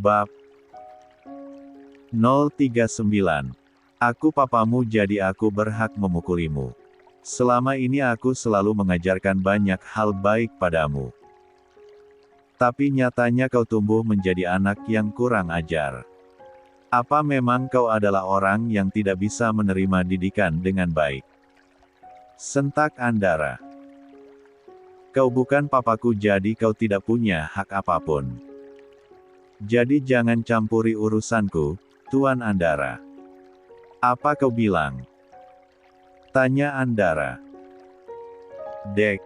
Bab 039. Aku papamu jadi aku berhak memukulimu. Selama ini aku selalu mengajarkan banyak hal baik padamu. Tapi nyatanya kau tumbuh menjadi anak yang kurang ajar. Apa memang kau adalah orang yang tidak bisa menerima didikan dengan baik? Sentak Andara. Kau bukan papaku jadi kau tidak punya hak apapun. Jadi jangan campuri urusanku, Tuan Andara. Apa kau bilang? Tanya Andara. Dek.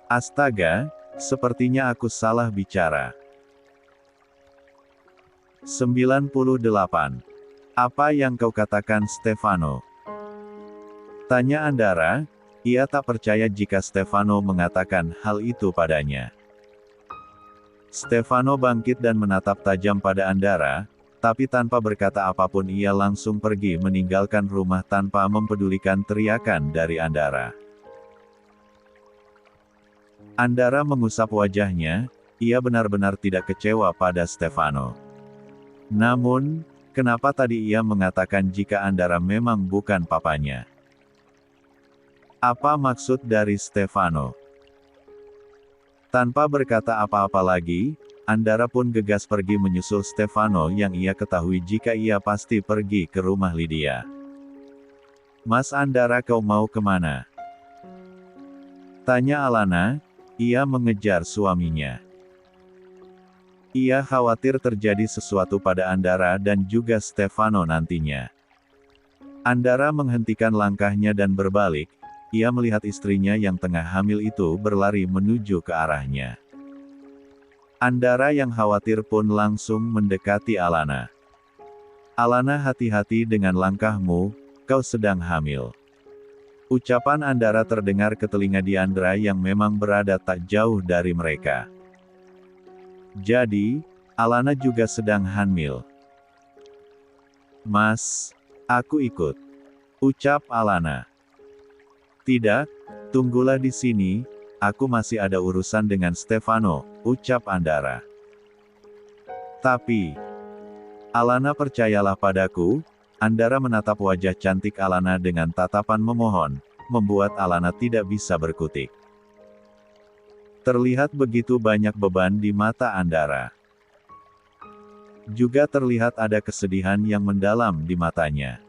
Astaga, sepertinya aku salah bicara. 98. Apa yang kau katakan Stefano? Tanya Andara, ia tak percaya jika Stefano mengatakan hal itu padanya. Stefano bangkit dan menatap tajam pada Andara, tapi tanpa berkata apapun ia langsung pergi meninggalkan rumah tanpa mempedulikan teriakan dari Andara. Andara mengusap wajahnya, ia benar-benar tidak kecewa pada Stefano. Namun, kenapa tadi ia mengatakan jika Andara memang bukan papanya? Apa maksud dari Stefano? Tanpa berkata apa-apa lagi, Andara pun gegas pergi menyusul Stefano yang ia ketahui jika ia pasti pergi ke rumah Lydia. Mas Andara, kau mau kemana? Tanya Alana, ia mengejar suaminya. Ia khawatir terjadi sesuatu pada Andara dan juga Stefano nantinya. Andara menghentikan langkahnya dan berbalik, ia melihat istrinya yang tengah hamil itu berlari menuju ke arahnya. Andara yang khawatir pun langsung mendekati Alana. Alana, hati-hati dengan langkahmu, kau sedang hamil. Ucapan Andara terdengar ke telinga Diandra yang memang berada tak jauh dari mereka. Jadi, Alana juga sedang hamil. Mas, aku ikut. Ucap Alana. Tidak, tunggulah di sini, aku masih ada urusan dengan Stefano, ucap Andara. Tapi, Alana, percayalah padaku. Andara menatap wajah cantik Alana dengan tatapan memohon, membuat Alana tidak bisa berkutik. Terlihat begitu banyak beban di mata Andara. Juga terlihat ada kesedihan yang mendalam di matanya.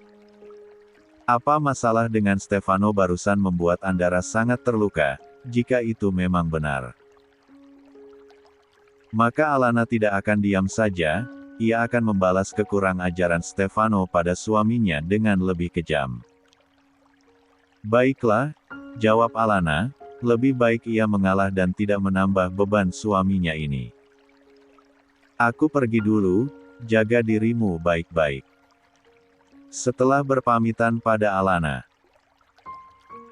Apa masalah dengan Stefano barusan membuat Andara sangat terluka, jika itu memang benar. Maka Alana tidak akan diam saja, ia akan membalas kekurang ajaran Stefano pada suaminya dengan lebih kejam. Baiklah, jawab Alana, lebih baik ia mengalah dan tidak menambah beban suaminya ini. Aku pergi dulu, jaga dirimu baik-baik. Setelah berpamitan pada Alana,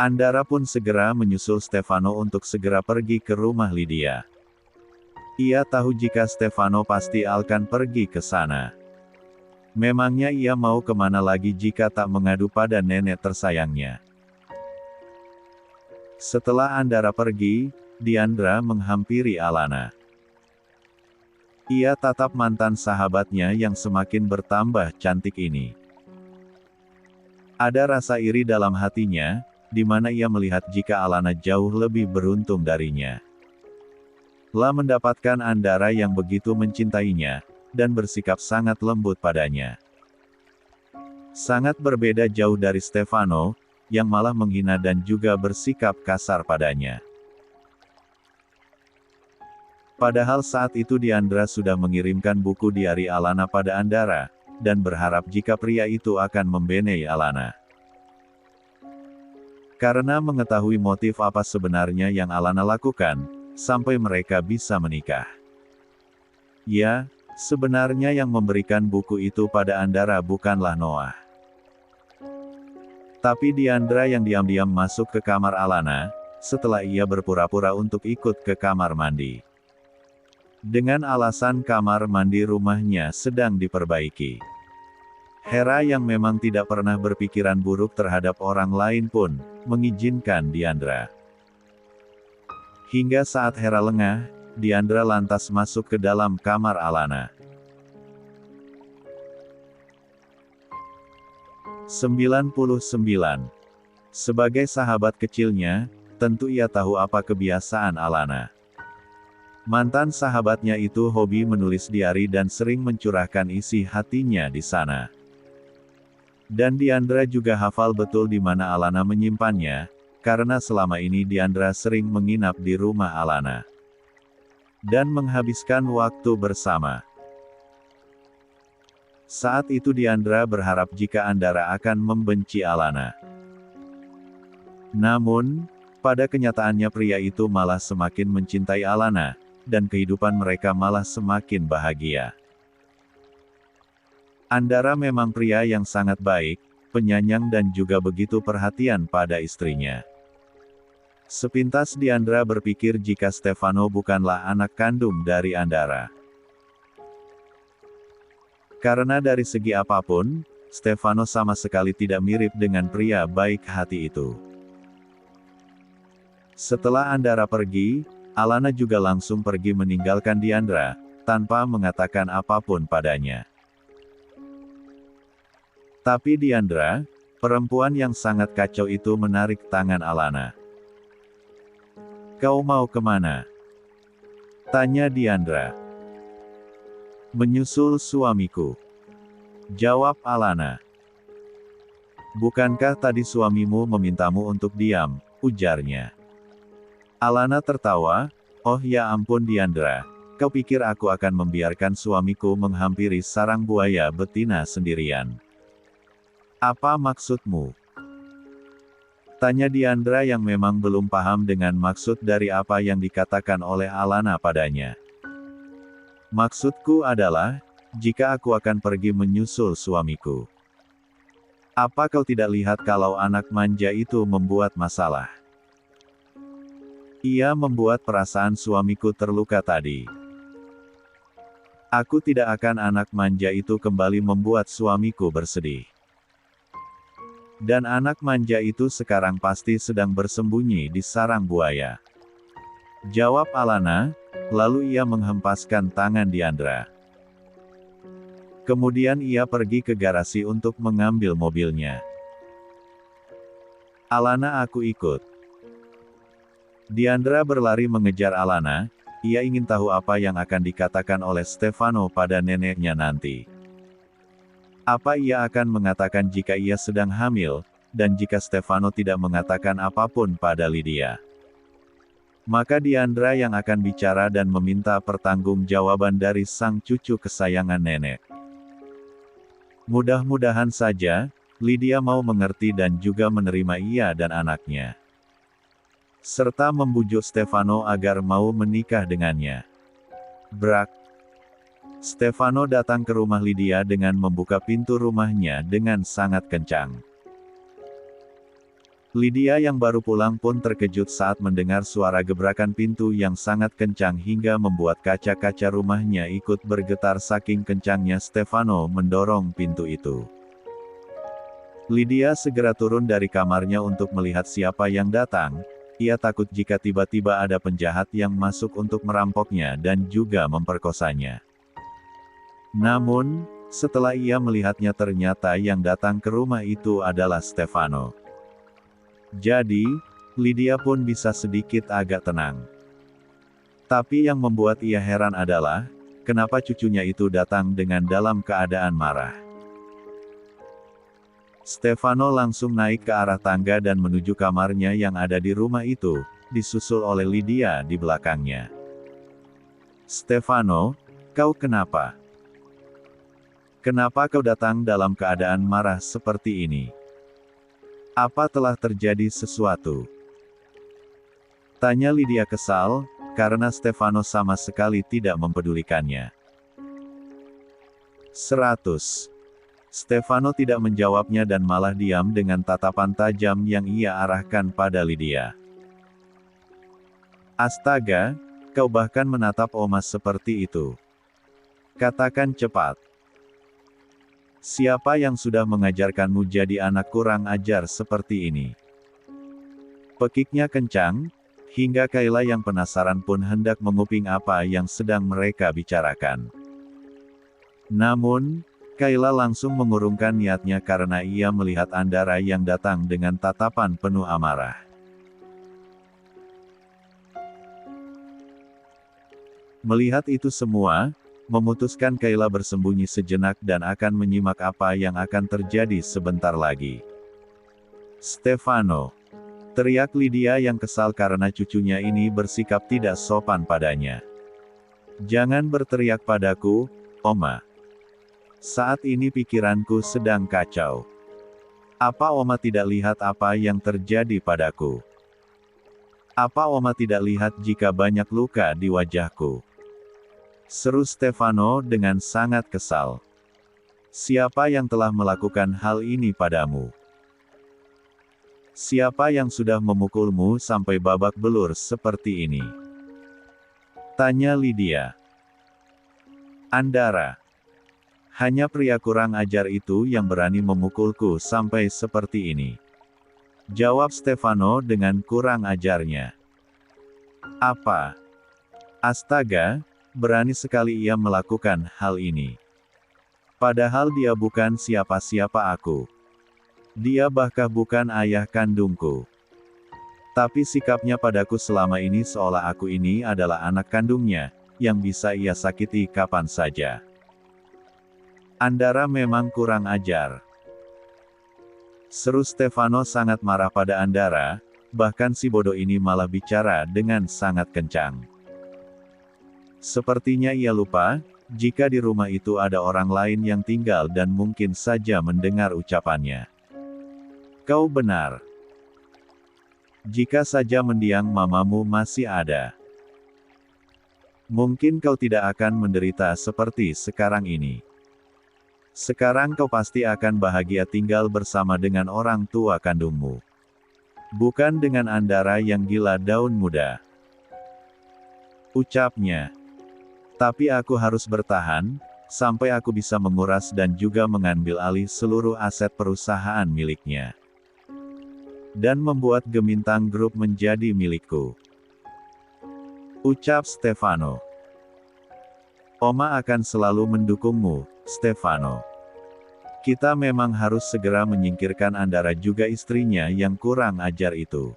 Andara pun segera menyusul Stefano untuk segera pergi ke rumah Lydia. Ia tahu jika Stefano pasti akan pergi ke sana. Memangnya ia mau kemana lagi jika tak mengadu pada nenek tersayangnya. Setelah Andara pergi, Diandra menghampiri Alana. Ia tatap mantan sahabatnya yang semakin bertambah cantik ini. Ada rasa iri dalam hatinya, di mana ia melihat jika Alana jauh lebih beruntung darinya. Lah mendapatkan Andara yang begitu mencintainya, dan bersikap sangat lembut padanya. Sangat berbeda jauh dari Stefano, yang malah menghina dan juga bersikap kasar padanya. Padahal saat itu Diandra sudah mengirimkan buku diari Alana pada Andara, dan berharap jika pria itu akan membenei Alana. Karena mengetahui motif apa sebenarnya yang Alana lakukan, sampai mereka bisa menikah. Ya, sebenarnya yang memberikan buku itu pada Andara bukanlah Noah. Tapi Diandra yang diam-diam masuk ke kamar Alana, setelah ia berpura-pura untuk ikut ke kamar mandi. Dengan alasan kamar mandi rumahnya sedang diperbaiki. Hera yang memang tidak pernah berpikiran buruk terhadap orang lain pun, mengizinkan Diandra. Hingga saat Hera lengah, Diandra lantas masuk ke dalam kamar Alana. 99. Sebagai sahabat kecilnya, tentu ia tahu apa kebiasaan Alana. Mantan sahabatnya itu hobi menulis diari dan sering mencurahkan isi hatinya di sana. Dan Diandra juga hafal betul di mana Alana menyimpannya, karena selama ini Diandra sering menginap di rumah Alana. Dan menghabiskan waktu bersama. Saat itu Diandra berharap jika Andara akan membenci Alana. Namun, pada kenyataannya pria itu malah semakin mencintai Alana, dan kehidupan mereka malah semakin bahagia. Andara memang pria yang sangat baik, penyayang dan juga begitu perhatian pada istrinya. Sepintas Diandra berpikir jika Stefano bukanlah anak kandung dari Andara. Karena dari segi apapun, Stefano sama sekali tidak mirip dengan pria baik hati itu. Setelah Andara pergi, Alana juga langsung pergi meninggalkan Diandra, tanpa mengatakan apapun padanya. Tapi Diandra, perempuan yang sangat kacau itu menarik tangan Alana. "Kau mau kemana?" tanya Diandra. "Menyusul suamiku," jawab Alana. "Bukankah tadi suamimu memintamu untuk diam?" ujarnya. Alana tertawa, "Oh ya ampun Diandra, kau pikir aku akan membiarkan suamiku menghampiri sarang buaya betina sendirian? Apa maksudmu?" tanya Diandra yang memang belum paham dengan maksud dari apa yang dikatakan oleh Alana padanya. "Maksudku adalah, jika aku akan pergi menyusul suamiku. Apa kau tidak lihat kalau anak manja itu membuat masalah? Ia membuat perasaan suamiku terluka tadi. Aku tidak akan anak manja itu kembali membuat suamiku bersedih. Dan anak manja itu sekarang pasti sedang bersembunyi di sarang buaya," jawab Alana, lalu ia menghempaskan tangan Diandra. Kemudian ia pergi ke garasi untuk mengambil mobilnya. "Alana, aku ikut." Diandra berlari mengejar Alana, ia ingin tahu apa yang akan dikatakan oleh Stefano pada neneknya nanti. Apa ia akan mengatakan jika ia sedang hamil, dan jika Stefano tidak mengatakan apapun pada Lydia? Maka Diandra yang akan bicara dan meminta pertanggungjawaban dari sang cucu kesayangan nenek. Mudah-mudahan saja, Lydia mau mengerti dan juga menerima ia dan anaknya. Serta membujuk Stefano agar mau menikah dengannya. Brak. Stefano datang ke rumah Lydia dengan membuka pintu rumahnya dengan sangat kencang. Lydia yang baru pulang pun terkejut saat mendengar suara gebrakan pintu yang sangat kencang hingga membuat kaca-kaca rumahnya ikut bergetar saking kencangnya Stefano mendorong pintu itu. Lydia segera turun dari kamarnya untuk melihat siapa yang datang. Ia takut jika tiba-tiba ada penjahat yang masuk untuk merampoknya dan juga memperkosanya. Namun, setelah ia melihatnya ternyata yang datang ke rumah itu adalah Stefano. Jadi, Lydia pun bisa sedikit agak tenang. Tapi yang membuat ia heran adalah, kenapa cucunya itu datang dengan dalam keadaan marah. Stefano langsung naik ke arah tangga dan menuju kamarnya yang ada di rumah itu, disusul oleh Lydia di belakangnya. "Stefano, kau kenapa? Kenapa kau datang dalam keadaan marah seperti ini? Apa telah terjadi sesuatu?" tanya Lydia kesal, karena Stefano sama sekali tidak mempedulikannya. 100. Stefano tidak menjawabnya dan malah diam dengan tatapan tajam yang ia arahkan pada Lydia. "Astaga, kau bahkan menatap Omas seperti itu. Katakan cepat. Siapa yang sudah mengajarkanmu jadi anak kurang ajar seperti ini?" Pekiknya kencang, hingga Kayla yang penasaran pun hendak menguping apa yang sedang mereka bicarakan. Namun, Kayla langsung mengurungkan niatnya karena ia melihat Andara yang datang dengan tatapan penuh amarah. Melihat itu semua, memutuskan Kayla bersembunyi sejenak dan akan menyimak apa yang akan terjadi sebentar lagi. "Stefano!" teriak Lydia yang kesal karena cucunya ini bersikap tidak sopan padanya. "Jangan berteriak padaku, Oma. Saat ini pikiranku sedang kacau. Apa Oma tidak lihat apa yang terjadi padaku? Apa Oma tidak lihat jika banyak luka di wajahku?" seru Stefano dengan sangat kesal. "Siapa yang telah melakukan hal ini padamu? Siapa yang sudah memukulmu sampai babak belur seperti ini?" tanya Lydia. "Andara. Hanya pria kurang ajar itu yang berani memukulku sampai seperti ini," jawab Stefano dengan kurang ajarnya. "Apa? Astaga, berani sekali ia melakukan hal ini. Padahal dia bukan siapa-siapa aku. Dia bahkan bukan ayah kandungku. Tapi sikapnya padaku selama ini seolah aku ini adalah anak kandungnya, yang bisa ia sakiti kapan saja. Andara memang kurang ajar," seru Stefano sangat marah pada Andara, bahkan si bodoh ini malah bicara dengan sangat kencang. Sepertinya ia lupa, jika di rumah itu ada orang lain yang tinggal dan mungkin saja mendengar ucapannya. "Kau benar. Jika saja mendiang mamamu masih ada, mungkin kau tidak akan menderita seperti sekarang ini. Sekarang kau pasti akan bahagia tinggal bersama dengan orang tua kandungmu. Bukan dengan Andara yang gila daun muda," ucapnya. "Tapi aku harus bertahan, sampai aku bisa menguras dan juga mengambil alih seluruh aset perusahaan miliknya. Dan membuat Gemintang Group menjadi milikku," ucap Stefano. "Oma akan selalu mendukungmu, Stefano. Kita memang harus segera menyingkirkan Andara juga istrinya yang kurang ajar itu.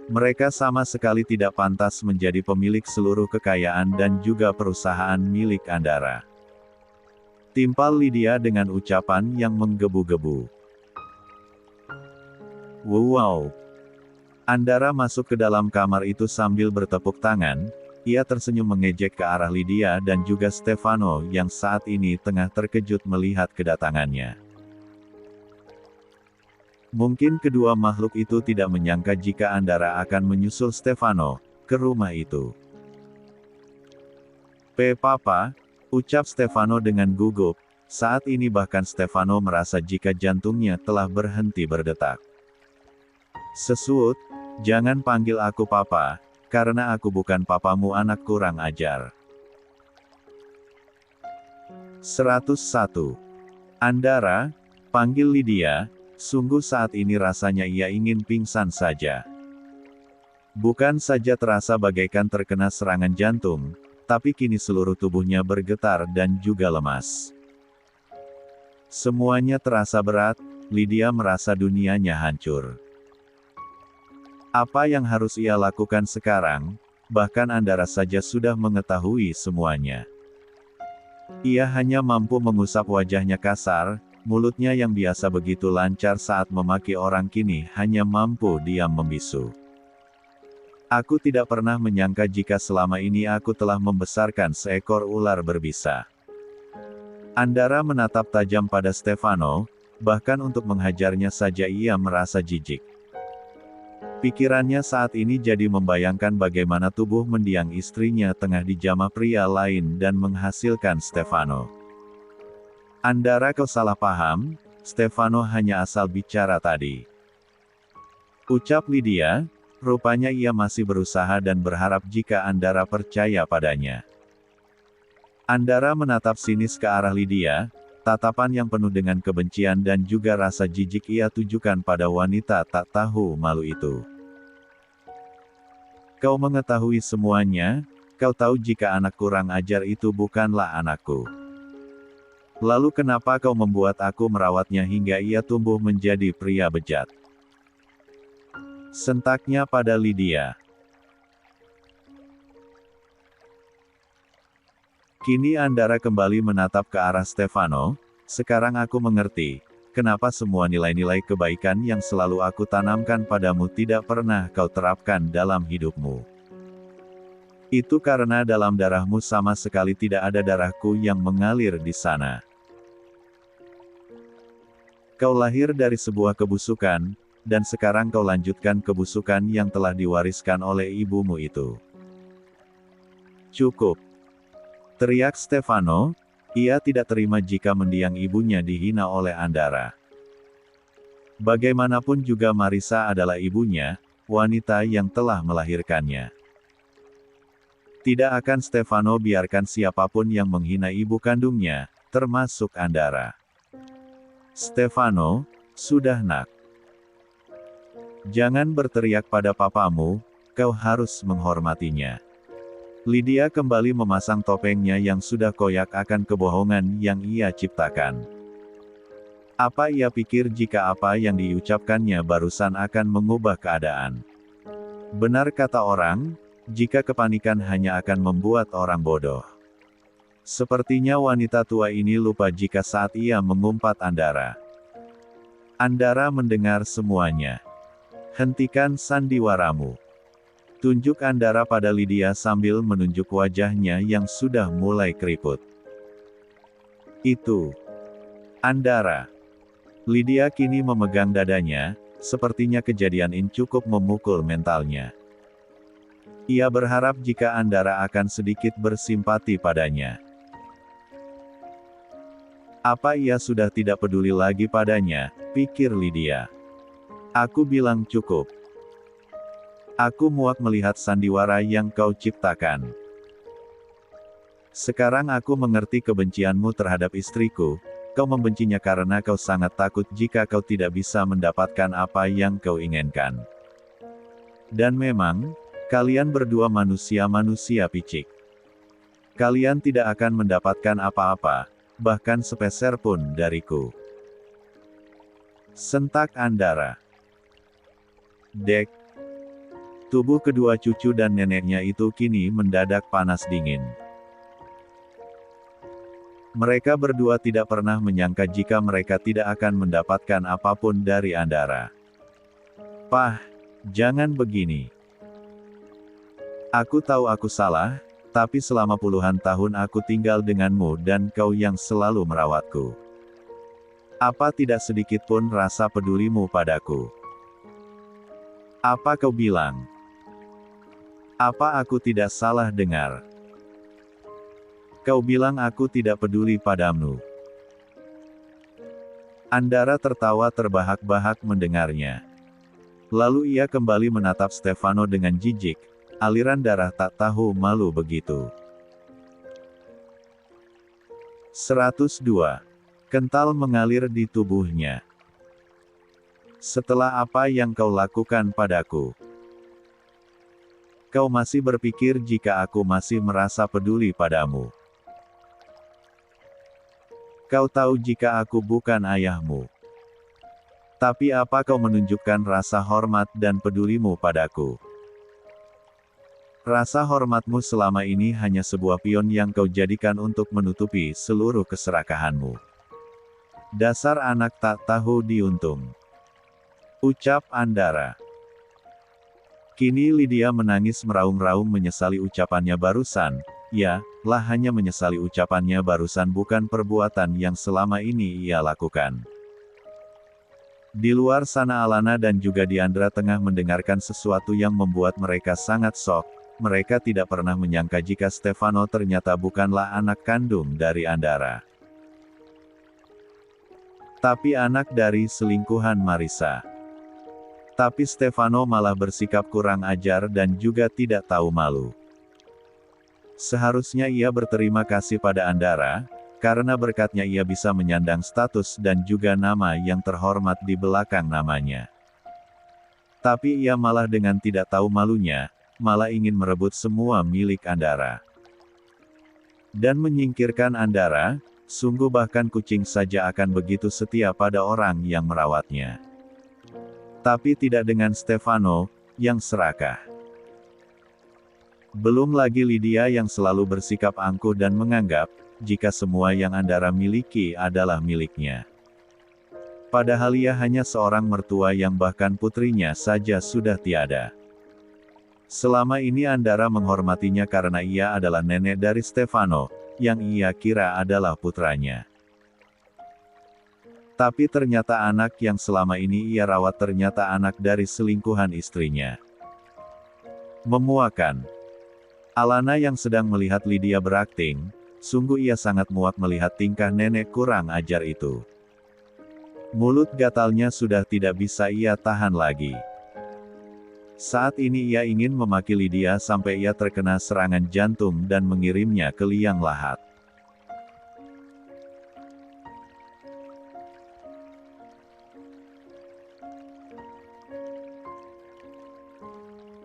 Mereka sama sekali tidak pantas menjadi pemilik seluruh kekayaan dan juga perusahaan milik Andara," timpal Lydia dengan ucapan yang menggebu-gebu. Wow! Andara masuk ke dalam kamar itu sambil bertepuk tangan. Ia tersenyum mengejek ke arah Lydia dan juga Stefano yang saat ini tengah terkejut melihat kedatangannya. Mungkin kedua makhluk itu tidak menyangka jika Andara akan menyusul Stefano ke rumah itu. Papa," ucap Stefano dengan gugup. Saat ini bahkan Stefano merasa jika jantungnya telah berhenti berdetak. "Sesuut, jangan panggil aku Papa, karena aku bukan papamu anak kurang ajar." 101. "Andara," panggil Lydia. Sungguh saat ini rasanya ia ingin pingsan saja. Bukan saja terasa bagaikan terkena serangan jantung, tapi kini seluruh tubuhnya bergetar dan juga lemas. Semuanya terasa berat, Lydia merasa dunianya hancur. Apa yang harus ia lakukan sekarang? Bahkan Andara saja sudah mengetahui semuanya. Ia hanya mampu mengusap wajahnya kasar. Mulutnya yang biasa begitu lancar saat memaki orang kini hanya mampu diam membisu. "Aku tidak pernah menyangka jika selama ini aku telah membesarkan seekor ular berbisa." Andara menatap tajam pada Stefano, bahkan untuk menghajarnya saja ia merasa jijik. Pikirannya saat ini jadi membayangkan bagaimana tubuh mendiang istrinya tengah dijamah pria lain dan menghasilkan Stefano. "Andara, kau salah paham, Stefano hanya asal bicara tadi," ucap Lydia. Rupanya ia masih berusaha dan berharap jika Andara percaya padanya. Andara menatap sinis ke arah Lydia, tatapan yang penuh dengan kebencian dan juga rasa jijik ia tujukan pada wanita tak tahu malu itu. "Kau mengetahui semuanya, kau tahu jika anak kurang ajar itu bukanlah anakku. Lalu kenapa kau membuat aku merawatnya hingga ia tumbuh menjadi pria bejat? Sentaknya pada Lydia. Kini Andara kembali menatap ke arah Stefano. Sekarang aku mengerti, kenapa semua nilai-nilai kebaikan yang selalu aku tanamkan padamu tidak pernah kau terapkan dalam hidupmu. Itu karena dalam darahmu sama sekali tidak ada darahku yang mengalir di sana. Kau lahir dari sebuah kebusukan, dan sekarang kau lanjutkan kebusukan yang telah diwariskan oleh ibumu itu. Cukup. Teriak Stefano. Ia tidak terima jika mendiang ibunya dihina oleh Andara. Bagaimanapun juga Marissa adalah ibunya, wanita yang telah melahirkannya. Tidak akan Stefano biarkan siapapun yang menghina ibu kandungnya, termasuk Andara. Stefano, sudah nak. Jangan berteriak pada papamu, kau harus menghormatinya. Lydia kembali memasang topengnya yang sudah koyak akan kebohongan yang ia ciptakan. Apa ia pikir jika apa yang diucapkannya barusan akan mengubah keadaan? Benar kata orang, jika kepanikan hanya akan membuat orang bodoh. Sepertinya wanita tua ini lupa jika saat ia mengumpat Andara. Andara mendengar semuanya. Hentikan sandiwaramu. Tunjuk Andara pada Lydia sambil menunjuk wajahnya yang sudah mulai keriput. Itu. Andara. Lydia kini memegang dadanya, sepertinya kejadian ini cukup memukul mentalnya. Ia berharap jika Andara akan sedikit bersimpati padanya. Apa ia sudah tidak peduli lagi padanya, pikir Lydia. Aku bilang cukup. Aku muak melihat sandiwara yang kau ciptakan. Sekarang aku mengerti kebencianmu terhadap istriku. Kau membencinya karena kau sangat takut jika kau tidak bisa mendapatkan apa yang kau inginkan. Dan memang, kalian berdua manusia-manusia picik. Kalian tidak akan mendapatkan apa-apa, bahkan sepeser pun dariku. Sentak Andara. Dek. Tubuh kedua cucu dan neneknya itu kini mendadak panas dingin. Mereka berdua tidak pernah menyangka jika mereka tidak akan mendapatkan apapun dari Andara. Pah, jangan begini. Aku tahu aku salah, tapi selama puluhan tahun aku tinggal denganmu dan kau yang selalu merawatku. Apa tidak sedikit pun rasa pedulimu padaku? Apa kau bilang? Apa aku tidak salah dengar? Kau bilang aku tidak peduli padamu. Andara tertawa terbahak-bahak mendengarnya. Lalu ia kembali menatap Stefano dengan jijik, aliran darah tak tahu malu begitu. 102. Kental mengalir di tubuhnya. Setelah apa yang kau lakukan padaku, kau masih berpikir jika aku masih merasa peduli padamu. Kau tahu jika aku bukan ayahmu. Tapi apa kau menunjukkan rasa hormat dan pedulimu padaku? Rasa hormatmu selama ini hanya sebuah pion yang kau jadikan untuk menutupi seluruh keserakahanmu. Dasar anak tak tahu diuntung. Ucap Andara. Kini Lydia menangis meraung-raung menyesali ucapannya barusan. Ya, lah hanya menyesali ucapannya barusan bukan perbuatan yang selama ini ia lakukan. Di luar sana Alana dan juga Diandra tengah mendengarkan sesuatu yang membuat mereka sangat shock. Mereka tidak pernah menyangka jika Stefano ternyata bukanlah anak kandung dari Andara, tapi anak dari selingkuhan Marissa. Tapi Stefano malah bersikap kurang ajar dan juga tidak tahu malu. Seharusnya ia berterima kasih pada Andara, karena berkatnya ia bisa menyandang status dan juga nama yang terhormat di belakang namanya. Tapi ia malah dengan tidak tahu malunya, malah ingin merebut semua milik Andara. Dan menyingkirkan Andara, Sungguh bahkan kucing saja akan begitu setia pada orang yang merawatnya. Tapi tidak dengan Stefano, yang serakah. Belum lagi Lydia yang selalu bersikap angkuh dan menganggap, jika semua yang Andara miliki adalah miliknya. Padahal ia hanya seorang mertua yang bahkan putrinya saja sudah tiada. Selama ini Andara menghormatinya karena ia adalah nenek dari Stefano, yang ia kira adalah putranya. Tapi ternyata anak yang selama ini ia rawat ternyata anak dari selingkuhan istrinya. Memuakan. Alana yang sedang melihat Lydia berakting, sungguh ia sangat muak melihat tingkah nenek kurang ajar itu. Mulut gatalnya sudah tidak bisa ia tahan lagi. Saat ini ia ingin memaki Lydia sampai ia terkena serangan jantung dan mengirimnya ke liang lahat.